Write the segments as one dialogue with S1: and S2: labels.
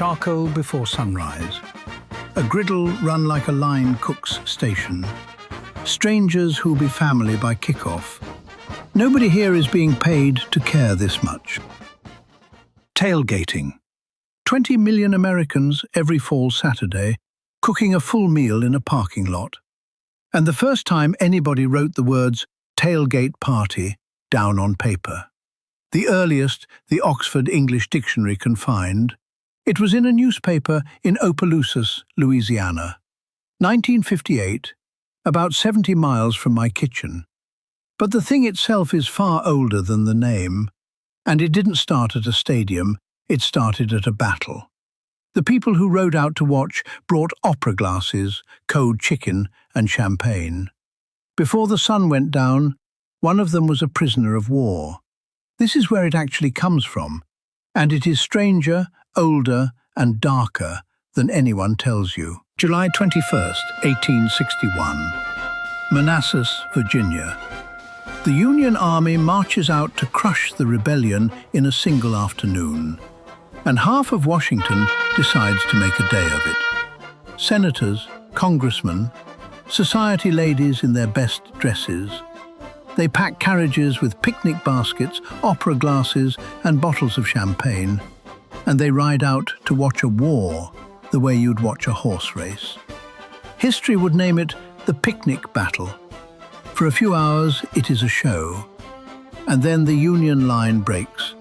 S1: charcoal before sunrise, a griddle run like a line cook's station, strangers who'll be family by kickoff. Nobody here is being paid to care this much. Tailgating. 20 million Americans every fall Saturday cooking a full meal in a parking lot. And the first time anybody wrote the words tailgate party down on paper. The earliest the Oxford English Dictionary can find, it was in a newspaper in Opelousas, Louisiana. 1958, about 70 miles from my kitchen. But the thing itself is far older than the name, and it didn't start at a stadium, it started at a battle. The people who rode out to watch brought opera glasses, cold chicken, and champagne. Before the sun went down, one of them was a prisoner of war. This is where it actually comes from, and it is stranger, older, and darker than anyone tells you. July 21st, 1861. Manassas, Virginia. The Union Army marches out to crush the rebellion in a single afternoon, and half of Washington decides to make a day of it. Senators, congressmen, society ladies in their best dresses. They pack carriages with picnic baskets, opera glasses, and bottles of champagne, and they ride out to watch a war the way you'd watch a horse race. History would name it the picnic battle. For a few hours, it is a show. And then the Union line breaks.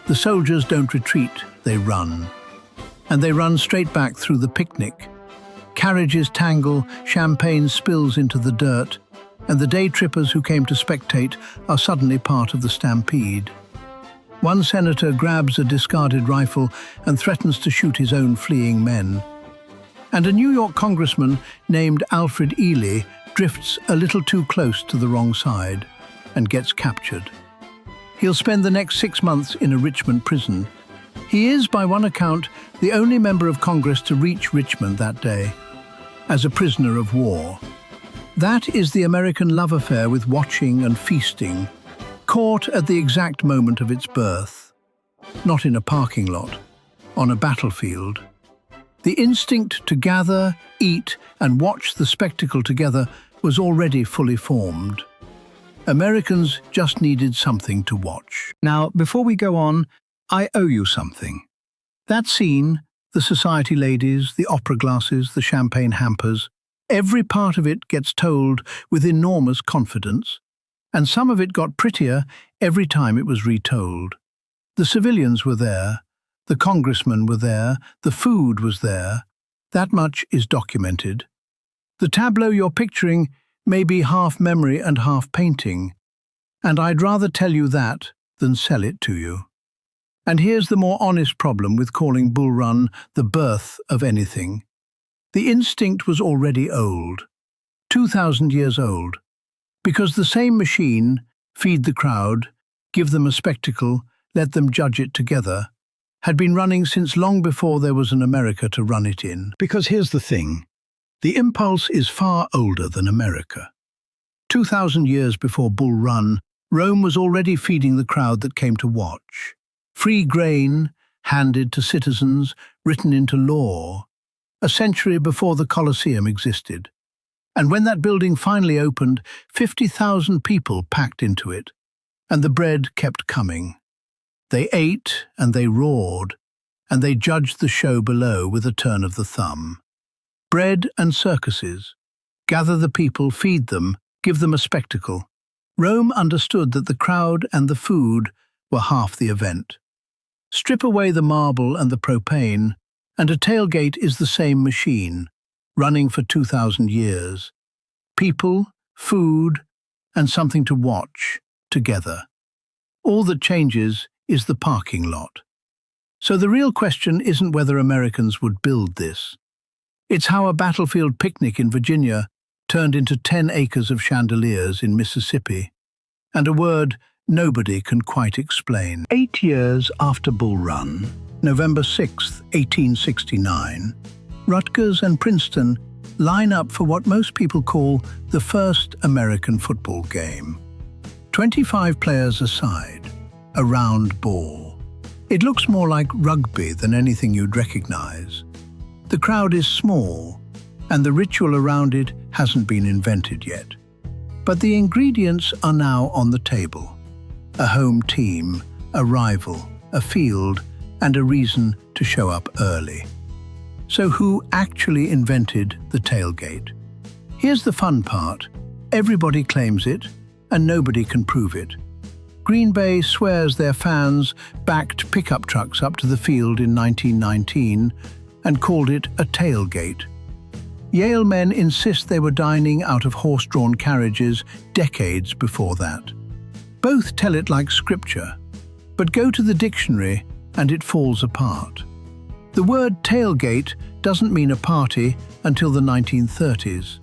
S1: The soldiers don't retreat, they run. And they run straight back through the picnic. Carriages tangle, champagne spills into the dirt, and the day trippers who came to spectate are suddenly part of the stampede. One senator grabs a discarded rifle and threatens to shoot his own fleeing men. And a New York congressman named Alfred Ely drifts a little too close to the wrong side and gets captured. He'll spend the next 6 months in a Richmond prison. He is, by one account, the only member of Congress to reach Richmond that day, as a prisoner of war. That is the American love affair with watching and feasting, caught at the exact moment of its birth. Not in a parking lot, on a battlefield. The instinct to gather, eat, and watch the spectacle together was already fully formed. Americans just needed something to watch. Now, before we go on, I owe you something. That scene, the society ladies, the opera glasses, the champagne hampers, every part of it gets told with enormous confidence, and some of it got prettier every time it was retold. The civilians were there, the congressmen were there, the food was there. That much is documented. The tableau you're picturing may be half memory and half painting, and I'd rather tell you that than sell it to you. And here's the more honest problem with calling Bull Run the birth of anything. The instinct was already old, 2,000 years old, because the same machine, feed the crowd, give them a spectacle, let them judge it together, had been running since long before there was an America to run it in. Because here's the thing, the impulse is far older than America. 2,000 years before Bull Run, Rome was already feeding the crowd that came to watch. Free grain, handed to citizens, written into law, a century before the Colosseum existed. And when that building finally opened, 50,000 people packed into it, and the bread kept coming. They ate and they roared, and they judged the show below with a turn of the thumb. Bread and circuses. Gather the people, feed them, give them a spectacle. Rome understood that the crowd and the food were half the event. Strip away the marble and the propane, and a tailgate is the same machine, running for 2,000 years. People, food, and something to watch, together. All that changes is the parking lot. So the real question isn't whether Americans would build this. It's how a battlefield picnic in Virginia turned into 10 acres of chandeliers in Mississippi, and a word nobody can quite explain. 8 years after Bull Run, November 6, 1869, Rutgers and Princeton line up for what most people call the first American football game. 25 players aside, a round ball. It looks more like rugby than anything you'd recognize. The crowd is small, and the ritual around it hasn't been invented yet. But the ingredients are now on the table. A home team, a rival, a field, and a reason to show up early. So who actually invented the tailgate? Here's the fun part. Everybody claims it, and nobody can prove it. Green Bay swears their fans backed pickup trucks up to the field in 1919 and called it a tailgate. Yale men insist they were dining out of horse-drawn carriages decades before that. Both tell it like scripture, but go to the dictionary and it falls apart. The word tailgate doesn't mean a party until the 1930s.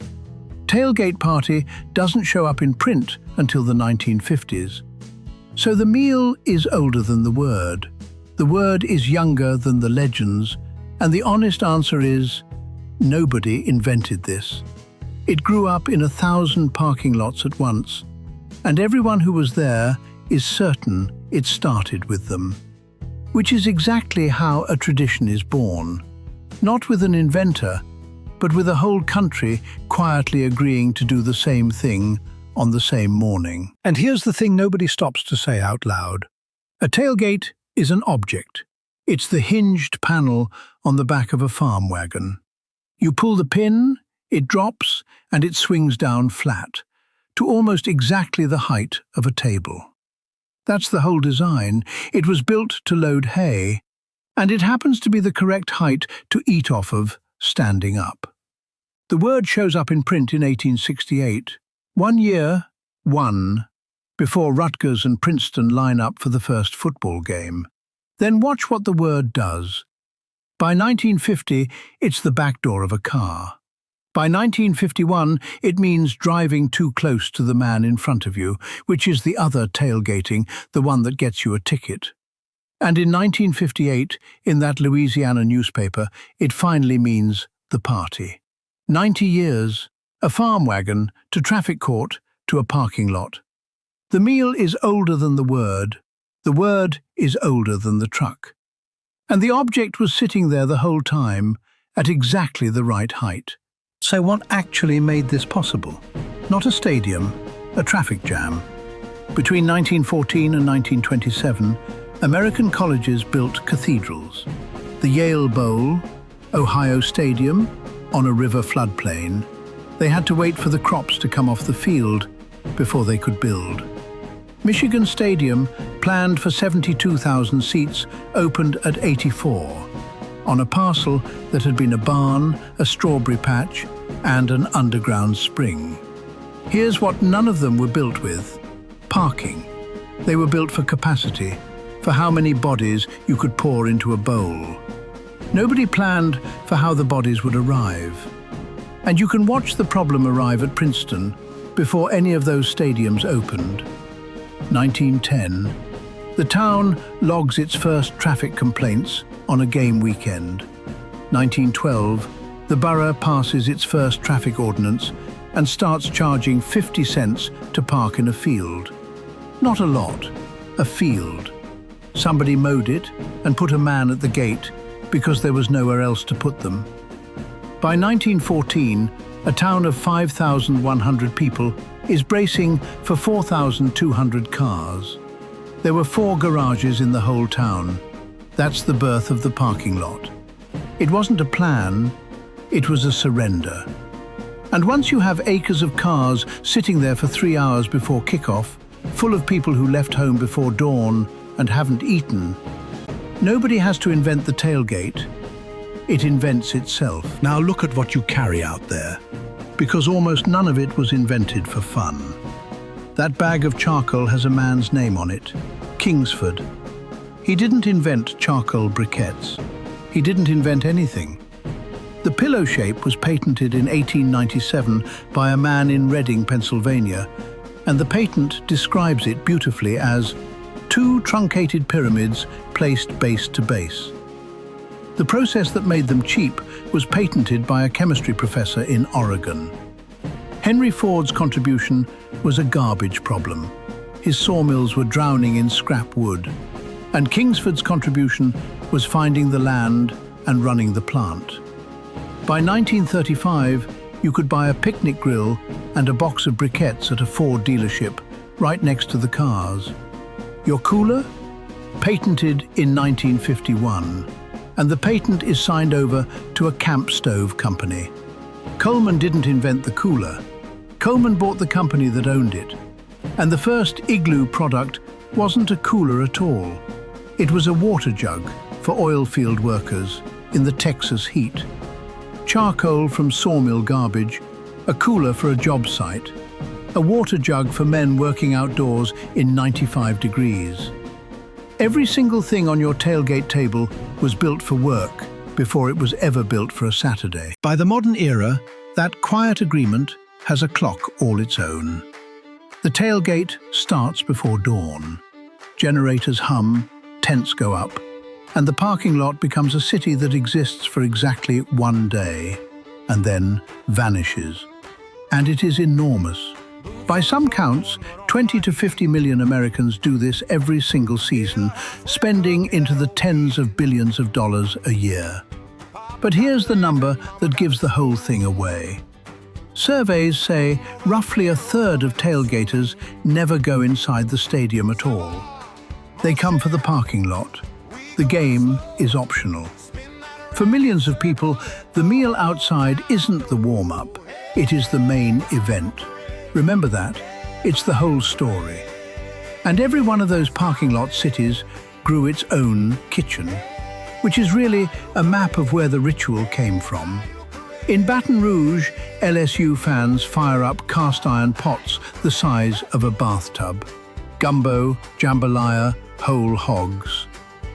S1: Tailgate party doesn't show up in print until the 1950s. So the meal is older than the word. The word is younger than the legends, and the honest answer is, nobody invented this. It grew up in 1,000 parking lots at once, and everyone who was there is certain it started with them. Which is exactly how a tradition is born. Not with an inventor, but with a whole country quietly agreeing to do the same thing on the same morning. And here's the thing nobody stops to say out loud. A tailgate is an object. It's the hinged panel on the back of a farm wagon. You pull the pin, it drops, and it swings down flat, to almost exactly the height of a table. That's the whole design. It was built to load hay, and it happens to be the correct height to eat off of standing up. The word shows up in print in 1868, 1 year, before Rutgers and Princeton line up for the first football game. Then watch what the word does. By 1950, it's the back door of a car. By 1951, it means driving too close to the man in front of you, which is the other tailgating, the one that gets you a ticket. And in 1958, in that Louisiana newspaper, it finally means the party. 90 years, a farm wagon, to traffic court, to a parking lot. The meal is older than the word is older than the truck. And the object was sitting there the whole time, at exactly the right height. So what actually made this possible? Not a stadium, a traffic jam. Between 1914 and 1927, American colleges built cathedrals. The Yale Bowl, Ohio Stadium, on a river floodplain. They had to wait for the crops to come off the field before they could build. Michigan Stadium, planned for 72,000 seats, opened at 84, on a parcel that had been a barn, a strawberry patch, and an underground spring. Here's what none of them were built with: parking. They were built for capacity, for how many bodies you could pour into a bowl. Nobody planned for how the bodies would arrive. And you can watch the problem arrive at Princeton before any of those stadiums opened. 1910, the town logs its first traffic complaints on a game weekend. 1912, the borough passes its first traffic ordinance and starts charging 50 cents to park in a field. Not a lot, a field. Somebody mowed it and put a man at the gate because there was nowhere else to put them. By 1914, a town of 5,100 people is bracing for 4,200 cars. There were 4 garages in the whole town. That's the birth of the parking lot. It wasn't a plan, it was a surrender. And once you have acres of cars sitting there for 3 hours before kickoff, full of people who left home before dawn and haven't eaten, nobody has to invent the tailgate. It invents itself. Now look at what you carry out there, because almost none of it was invented for fun. That bag of charcoal has a man's name on it, Kingsford. He didn't invent charcoal briquettes. He didn't invent anything. The pillow shape was patented in 1897 by a man in Reading, Pennsylvania, and the patent describes it beautifully as 2 truncated pyramids placed base to base. The process that made them cheap was patented by a chemistry professor in Oregon. Henry Ford's contribution was a garbage problem. His sawmills were drowning in scrap wood, And Kingsford's contribution was finding the land and running the plant. By 1935, you could buy a picnic grill and a box of briquettes at a Ford dealership right next to the cars. Your cooler? Patented in 1951, and the patent is signed over to a camp stove company. Coleman didn't invent the cooler. Coleman bought the company that owned it. And the first Igloo product wasn't a cooler at all. It was a water jug for oil field workers in the Texas heat. Charcoal from sawmill garbage, a cooler for a job site, a water jug for men working outdoors in 95 degrees. Every single thing on your tailgate table was built for work before it was ever built for a Saturday. By the modern era, that quiet agreement has a clock all its own. The tailgate starts before dawn. Generators hum, tents go up, and the parking lot becomes a city that exists for exactly one day and then vanishes. And it is enormous. By some counts, 20 to 50 million Americans do this every single season, spending into the tens of billions of dollars a year. But here's the number that gives the whole thing away. Surveys say roughly a third of tailgaters never go inside the stadium at all. They come for the parking lot. The game is optional. For millions of people, the meal outside isn't the warm-up, it is the main event. Remember that, it's the whole story. And every one of those parking lot cities grew its own kitchen, which is really a map of where the ritual came from. In Baton Rouge, LSU fans fire up cast-iron pots the size of a bathtub. Gumbo, jambalaya, whole hogs.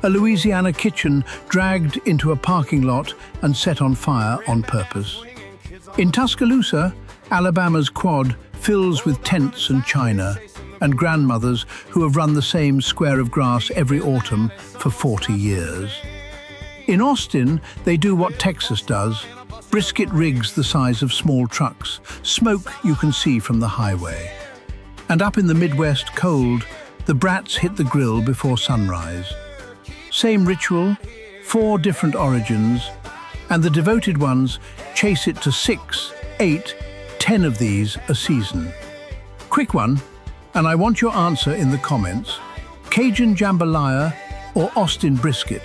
S1: A Louisiana kitchen dragged into a parking lot and set on fire on purpose. In Tuscaloosa, Alabama's quad fills with tents and china, and grandmothers who have run the same square of grass every autumn for 40 years. In Austin, they do what Texas does, brisket rigs the size of small trucks, smoke you can see from the highway. And up in the Midwest cold, the brats hit the grill before sunrise. Same ritual, 4 different origins, and the devoted ones chase it to 6, 8, 10 of these a season. Quick one, and I want your answer in the comments. Cajun jambalaya or Austin brisket?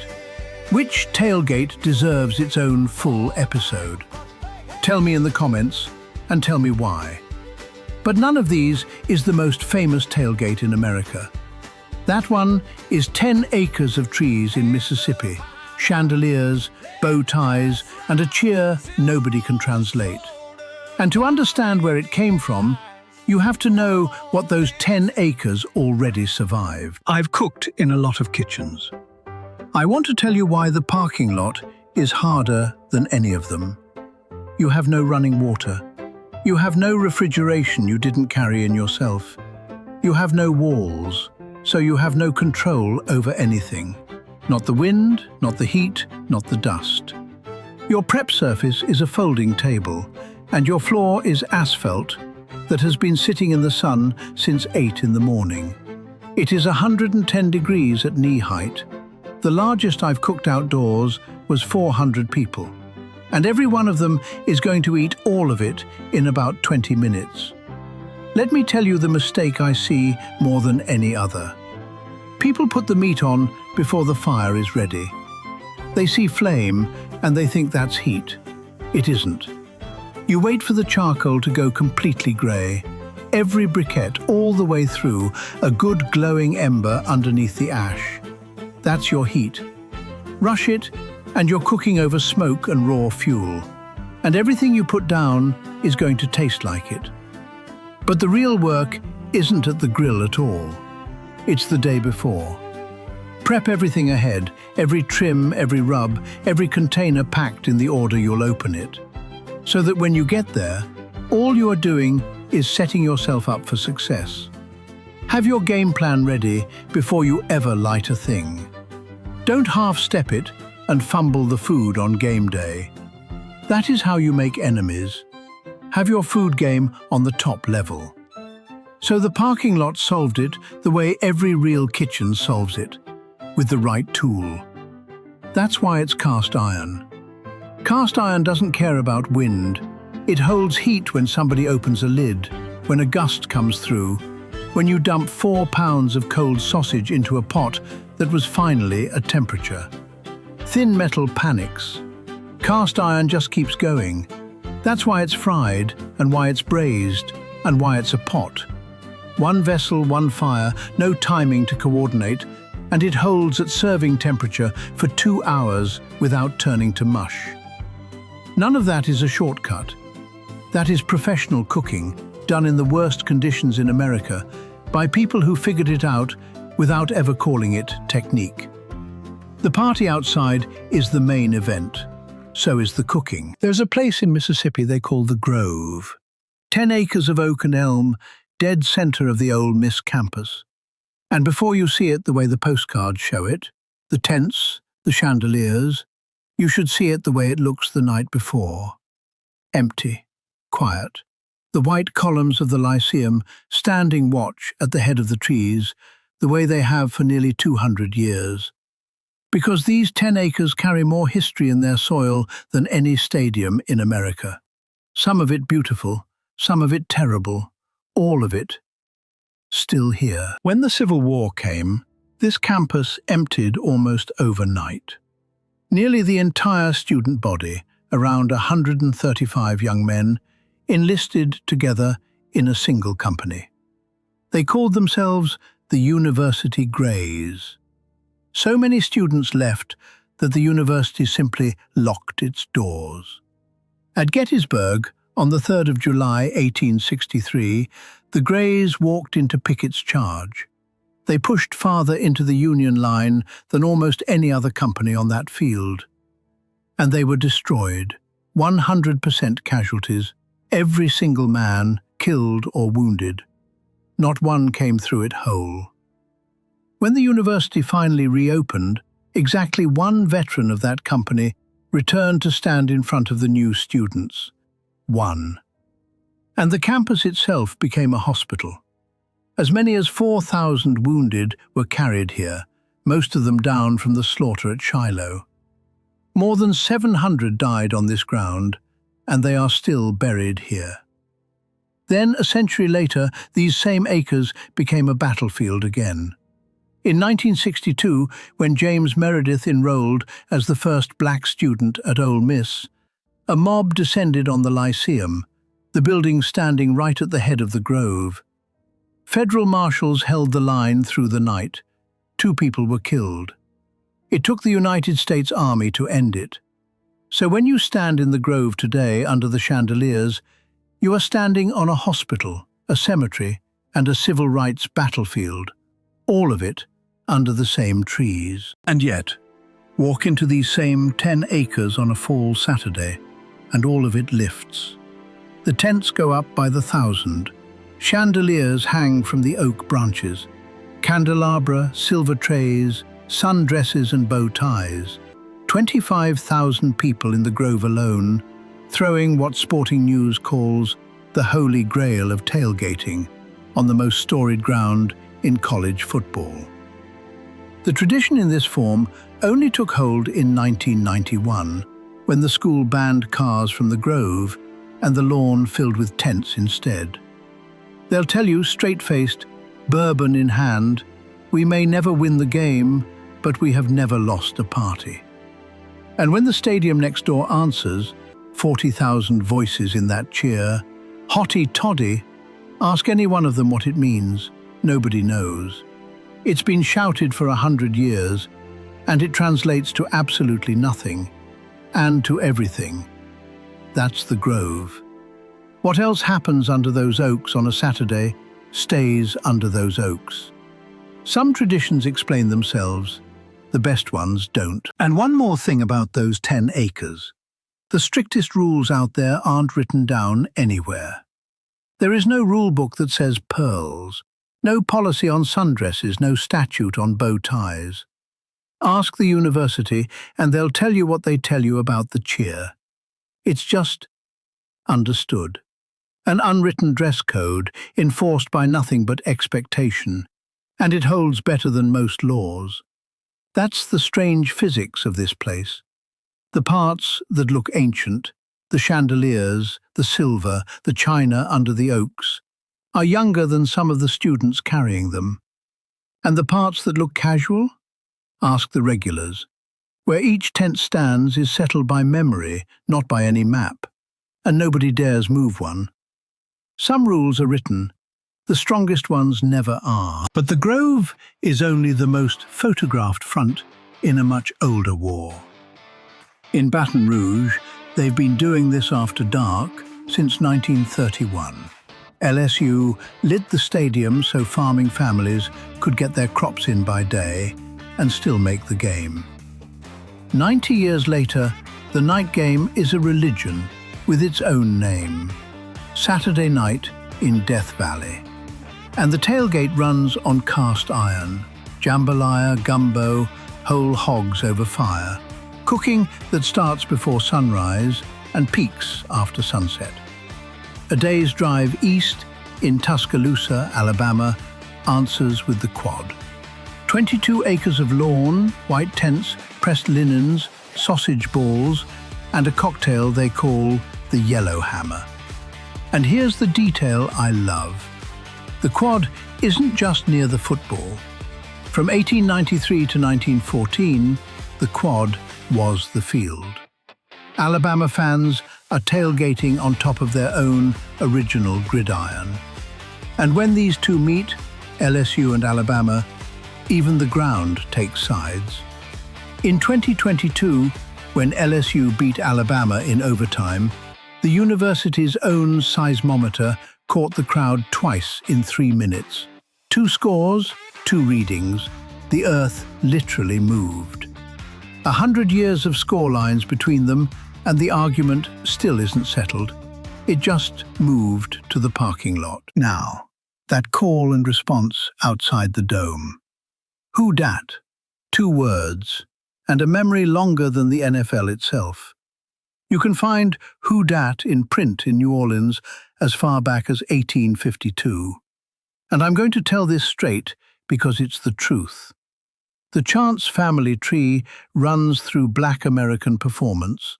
S1: Which tailgate deserves its own full episode? Tell me in the comments, and tell me why. But none of these is the most famous tailgate in America. That one is 10 acres of trees in Mississippi, chandeliers, bow ties, and a cheer nobody can translate. And to understand where it came from, you have to know what those 10 acres already survived. I've cooked in a lot of kitchens. I want to tell you why the parking lot is harder than any of them. You have no running water. You have no refrigeration you didn't carry in yourself. You have no walls, so you have no control over anything. Not the wind, not the heat, not the dust. Your prep surface is a folding table, and your floor is asphalt that has been sitting in the sun since 8 in the morning. It is 110 degrees at knee height. The largest I've cooked outdoors was 400 people, and every one of them is going to eat all of it in about 20 minutes. Let me tell you the mistake I see more than any other. People put the meat on before the fire is ready. They see flame and they think that's heat. It isn't. You wait for the charcoal to go completely grey. Every briquette all the way through, a good glowing ember underneath the ash. That's your heat. Rush it, and you're cooking over smoke and raw fuel. And everything you put down is going to taste like it. But the real work isn't at the grill at all. It's the day before. Prep everything ahead, every trim, every rub, every container packed in the order you'll open it. So that when you get there, all you are doing is setting yourself up for success. Have your game plan ready before you ever light a thing. Don't half-step it and fumble the food on game day. That is how you make enemies. Have your food game on the top level. So the parking lot solved it the way every real kitchen solves it. with the right tool. That's why it's cast iron. Cast iron doesn't care about wind. It holds heat when somebody opens a lid, when a gust comes through, when you dump 4 pounds of cold sausage into a pot that was finally at temperature. Thin metal panics. Cast iron just keeps going. That's why it's fried, and why it's braised, and why it's a pot. One vessel, one fire, no timing to coordinate, and it holds at serving temperature for 2 hours without turning to mush. None of that is a shortcut. That is professional cooking, done in the worst conditions in America, by people who figured it out without ever calling it technique. The party outside is the main event. So is the cooking. There's a place in Mississippi they call the Grove. 10 acres of oak and elm, dead center of the Ole Miss campus. And before you see it the way the postcards show it, the tents, the chandeliers, you should see it the way it looks the night before. Empty, quiet. The white columns of the Lyceum standing watch at the head of the trees, the way they have for nearly 200 years. Because these 10 acres carry more history in their soil than any stadium in America. Some of it beautiful, some of it terrible, all of it still here. When the Civil War came, this campus emptied almost overnight. Nearly the entire student body, around 135 young men, enlisted together in a single company. They called themselves the University Greys. So many students left that the university simply locked its doors. At Gettysburg, on the 3rd of July 1863, the Greys walked into Pickett's charge. They pushed farther into the Union line than almost any other company on that field. And they were destroyed, 100% casualties, every single man killed or wounded. Not one came through it whole. When the university finally reopened, exactly one veteran of that company returned to stand in front of the new students. One. And the campus itself became a hospital. As many as 4,000 wounded were carried here, most of them down from the slaughter at Shiloh. More than 700 died on this ground, and they are still buried here. Then, a century later, these same acres became a battlefield again. In 1962, when James Meredith enrolled as the first black student at Ole Miss, a mob descended on the Lyceum, the building standing right at the head of the grove. Federal marshals held the line through the night. 2 people were killed. It took the United States Army to end it. So when you stand in the grove today under the chandeliers, you are standing on a hospital, a cemetery, and a civil rights battlefield, all of it under the same trees. And yet, walk into these same 10 acres on a fall Saturday, and all of it lifts. The tents go up by the 1,000. Chandeliers hang from the oak branches. Candelabra, silver trays, sundresses and bow ties. 25,000 people in the grove alone, throwing what Sporting News calls the holy grail of tailgating on the most storied ground in college football. The tradition in this form only took hold in 1991, when the school banned cars from the grove and the lawn filled with tents instead. They'll tell you straight-faced, bourbon in hand, we may never win the game, but we have never lost a party. And when the stadium next door answers, 40,000 voices in that cheer, hotty toddy, ask any one of them what it means. Nobody knows. It's been shouted for 100 years, and it translates to absolutely nothing, and to everything. That's the grove. What else happens under those oaks on a Saturday stays under those oaks. Some traditions explain themselves, the best ones don't. And one more thing about those 10 acres. The strictest rules out there aren't written down anywhere. There is no rule book that says pearls, no policy on sundresses, no statute on bow ties. Ask the university and they'll tell you what they tell you about the cheer. It's just understood. An unwritten dress code enforced by nothing but expectation, and it holds better than most laws. That's the strange physics of this place. The parts that look ancient, the chandeliers, the silver, the china under the oaks, are younger than some of the students carrying them. And the parts that look casual? Ask the regulars. Where each tent stands is settled by memory, not by any map, and nobody dares move one. Some rules are written, the strongest ones never are. But the Grove is only the most photographed front in a much older war. In Baton Rouge, they've been doing this after dark since 1931. LSU lit the stadium so farming families could get their crops in by day and still make the game. 90 years later, the night game is a religion with its own name. Saturday night in Death Valley. And the tailgate runs on cast iron, jambalaya, gumbo, whole hogs over fire, cooking that starts before sunrise and peaks after sunset. A day's drive east in Tuscaloosa, Alabama, answers with the quad. 22 acres of lawn, white tents, pressed linens, sausage balls, and a cocktail they call the Yellow Hammer. And here's the detail I love. The quad isn't just near the football. From 1893 to 1914, the quad was the field. Alabama fans are tailgating on top of their own original gridiron. And when these two meet, LSU and Alabama, even the ground takes sides. In 2022, when LSU beat Alabama in overtime, the university's own seismometer caught the crowd twice in 3 minutes. 2 scores, 2 readings. The earth literally moved. 100 years of scorelines between them, and the argument still isn't settled. It just moved to the parking lot. Now, that call and response outside the dome. Who dat? 2 words, and a memory longer than the NFL itself. You can find Who Dat in print in New Orleans as far back as 1852. And I'm going to tell this straight because it's the truth. The Chant's family tree runs through Black American performance,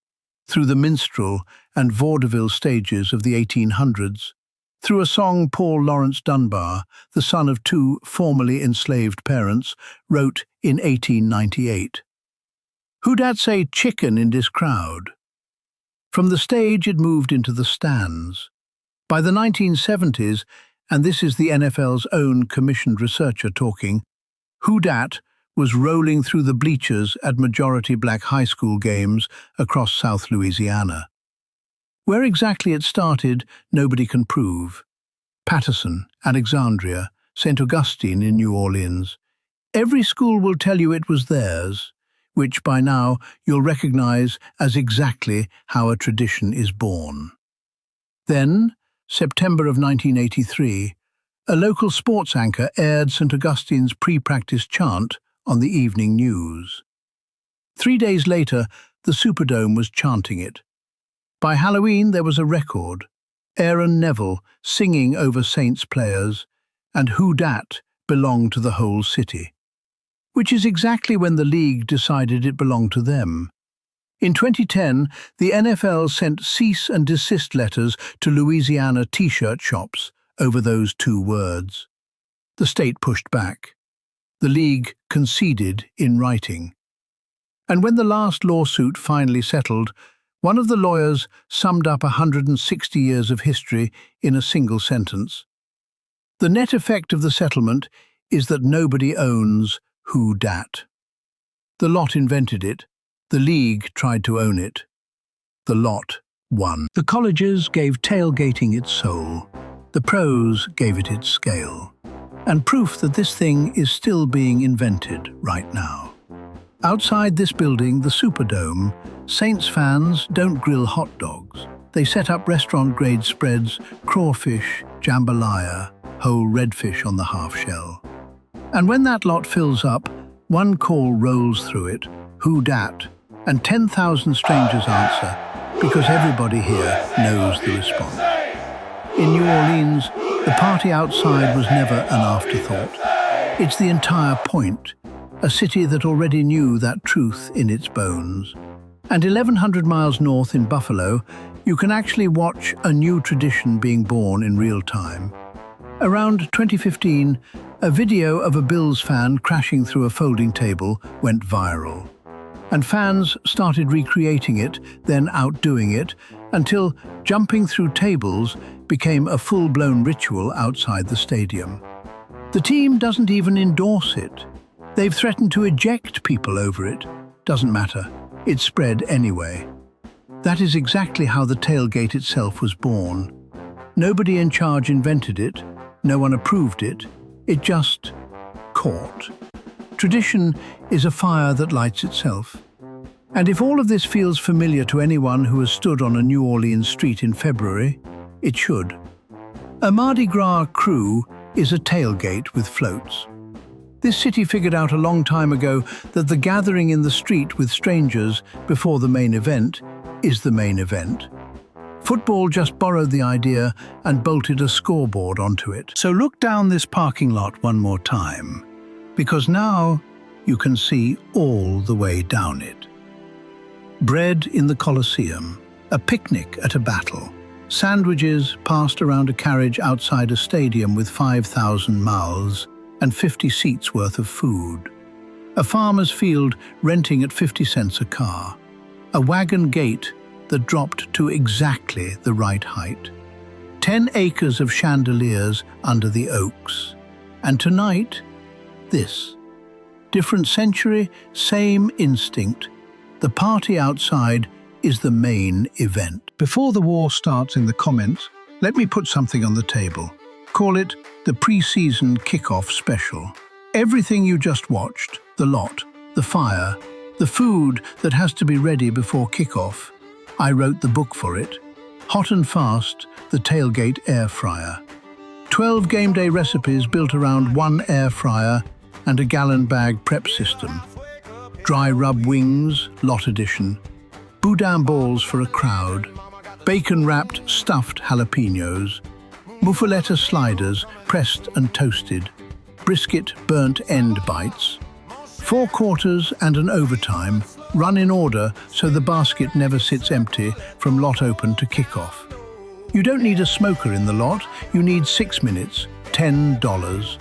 S1: through the minstrel and vaudeville stages of the 1800s, through a song Paul Laurence Dunbar, the son of 2 formerly enslaved parents, wrote in 1898. Who dat say chicken in this crowd? From the stage it moved into the stands. By the 1970s, and this is the NFL's own commissioned researcher talking, Who Dat was rolling through the bleachers at majority black high school games across South Louisiana. Where exactly it started, nobody can prove. Patterson, Alexandria, St. Augustine in New Orleans. Every school will tell you it was theirs, which by now you'll recognize as exactly how a tradition is born. Then, September of 1983, a local sports anchor aired St. Augustine's pre-practice chant on the evening news. 3 days later, the Superdome was chanting it. By Halloween, there was a record. Aaron Neville singing over Saints players, and Who Dat belonged to the whole city. Which is exactly when the league decided it belonged to them. In 2010, the NFL sent cease and desist letters to Louisiana t-shirt shops over those 2 words. The state pushed back. The league conceded in writing. And when the last lawsuit finally settled, one of the lawyers summed up 160 years of history in a single sentence. The net effect of the settlement is that nobody owns Who Dat. The lot invented it. The league tried to own it. The lot won. The colleges gave tailgating its soul. The pros gave it its scale. And proof that this thing is still being invented right now. Outside this building, the Superdome, Saints fans don't grill hot dogs. They set up restaurant-grade spreads, crawfish, jambalaya, whole redfish on the half shell. And when that lot fills up, one call rolls through it, Who Dat, and 10,000 strangers answer, because everybody here knows the response. In New Orleans, the party outside was never an afterthought. It's the entire point, a city that already knew that truth in its bones. And 1,100 miles north in Buffalo, you can actually watch a new tradition being born in real time. Around 2015, a video of a Bills fan crashing through a folding table went viral. And fans started recreating it, then outdoing it, until jumping through tables became a full-blown ritual outside the stadium. The team doesn't even endorse it. They've threatened to eject people over it. Doesn't matter. It spread anyway. That is exactly how the tailgate itself was born. Nobody in charge invented it. No one approved it. It just caught. Tradition is a fire that lights itself. And if all of this feels familiar to anyone who has stood on a New Orleans street in February, it should. A Mardi Gras crew is a tailgate with floats. This city figured out a long time ago that the gathering in the street with strangers before the main event is the main event. Football just borrowed the idea and bolted a scoreboard onto it. So look down this parking lot one more time, because now you can see all the way down it. Bread in the Colosseum, a picnic at a battle, sandwiches passed around a carriage outside a stadium with 5,000 mouths and 50 seats worth of food. A farmer's field renting at 50 cents a car. A wagon gate that dropped to exactly the right height. 10 acres of chandeliers under the oaks. And tonight, this. Different century, same instinct. The party outside is the main event. Before the war starts in the comments, let me put something on the table. Call it the Preseason Kickoff Special. Everything you just watched, the lot, the fire, the food that has to be ready before kickoff. I wrote the book for it. Hot and Fast, the Tailgate Air Fryer. 12 game day recipes built around one air fryer and a gallon bag prep system. Dry rub wings, lot edition. Boudin balls for a crowd. Bacon-wrapped stuffed jalapenos. Muffaletta sliders, pressed and toasted. Brisket burnt end bites. 4 quarters and an overtime, run in order so the basket never sits empty from lot open to kickoff. You don't need a smoker in the lot, you need 6 minutes, $10.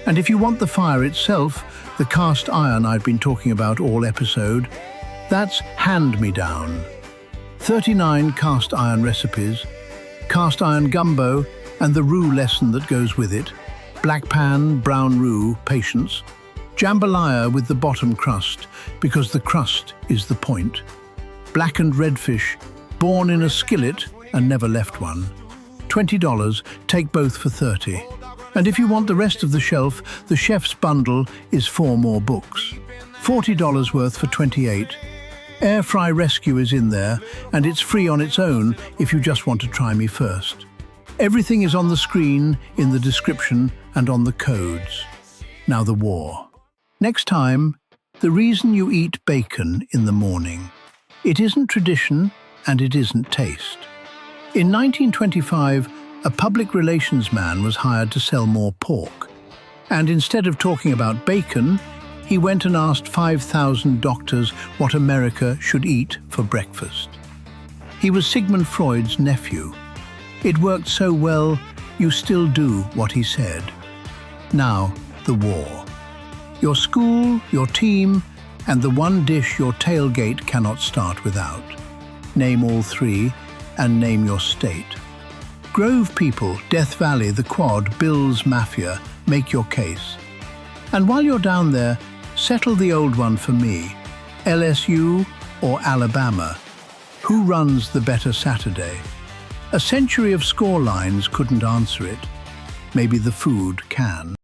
S1: And if you want the fire itself, the cast iron I've been talking about all episode, that's hand-me-down. 39 cast iron recipes, cast iron gumbo, and the roux lesson that goes with it, black pan, brown roux, patience, jambalaya with the bottom crust, because the crust is the point, blackened redfish, born in a skillet and never left one. $20, take both for $30. And if you want the rest of the shelf, the chef's bundle is 4 more books. $40 worth for $28. Air Fry Rescue is in there, and it's free on its own if you just want to try me first. Everything is on the screen, in the description, and on the codes. Now the war. Next time, the reason you eat bacon in the morning. It isn't tradition, and it isn't taste. In 1925, a public relations man was hired to sell more pork. And instead of talking about bacon, he went and asked 5,000 doctors what America should eat for breakfast. He was Sigmund Freud's nephew. It worked so well, you still do what he said. Now, the war. Your school, your team, and the one dish your tailgate cannot start without. Name all 3, and name your state. Grove people, Death Valley, the Quad, Bills Mafia, make your case. And while you're down there, settle the old one for me. LSU or Alabama? Who runs the better Saturday? A century of score lines couldn't answer it. Maybe the food can.